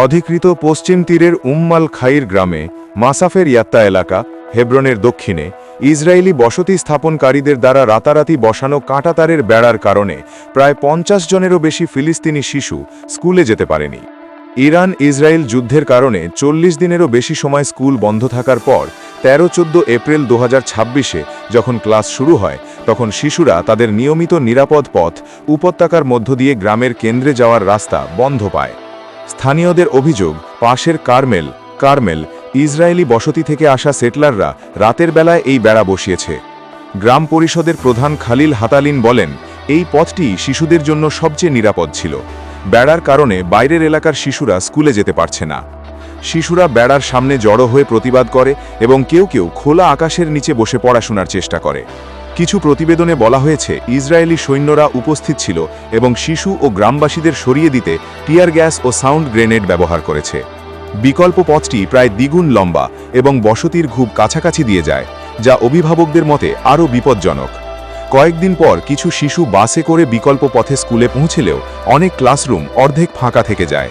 অধিকৃত পশ্চিম তীরের উম্মাল খাইর গ্রামে মাসাফের ইয়াত্তা এলাকা হেব্রনের দক্ষিণে ইসরায়েলি বসতি স্থাপনকারীদের দ্বারা রাতারাতি বসানো কাঁটাতারের বেড়ার কারণে প্রায় ৫০ জনেরও বেশি ফিলিস্তিনি শিশু স্কুলে যেতে পারেনি। ইরান ইসরায়েল যুদ্ধের কারণে ৪০ দিনেরও বেশি সময় স্কুল বন্ধ থাকার পর ১৩-১৪ এপ্রিল ২০২৬-এ যখন ক্লাস শুরু হয় তখন শিশুরা তাদের নিয়মিত নিরাপদ পথ উপত্যকার মধ্য দিয়ে গ্রামের কেন্দ্রে যাওয়ার রাস্তা বন্ধ পায়। স্থানীয়দের অভিযোগ, পাশের কারমেল ইসরায়েলি বসতি থেকে আসা সেটলাররা রাতের বেলায় এই বেড়া বসিয়েছে। গ্রাম পরিষদের প্রধান খালিল হাতালিন বলেন, এই পথটি শিশুদের জন্য সবচেয়ে নিরাপদ ছিল। বেড়ার কারণে বাইরের এলাকার শিশুরা স্কুলে যেতে পারছে না। শিশুরা বেড়ার সামনে জড়ো হয়ে প্রতিবাদ করে এবং কেউ কেউ খোলা আকাশের নিচে বসে পড়াশোনার চেষ্টা করে। কিছু প্রতিবেদনে বলা হয়েছে ইসরায়েলি সৈন্যরা উপস্থিত ছিল এবং শিশু ও গ্রামবাসীদের সরিয়ে দিতে টিয়ার গ্যাস ও সাউন্ড গ্রেনেড ব্যবহার করেছে। বিকল্প পথটি প্রায় দ্বিগুণ লম্বা এবং বসতির খুব কাছাকাছি দিয়ে যায়, যা অভিভাবকদের মতে আরও বিপজ্জনক। কয়েকদিন পর কিছু শিশু বাসে করে বিকল্প পথে স্কুলে পৌঁছলেও অনেক ক্লাসরুম অর্ধেক ফাঁকা থেকে যায়।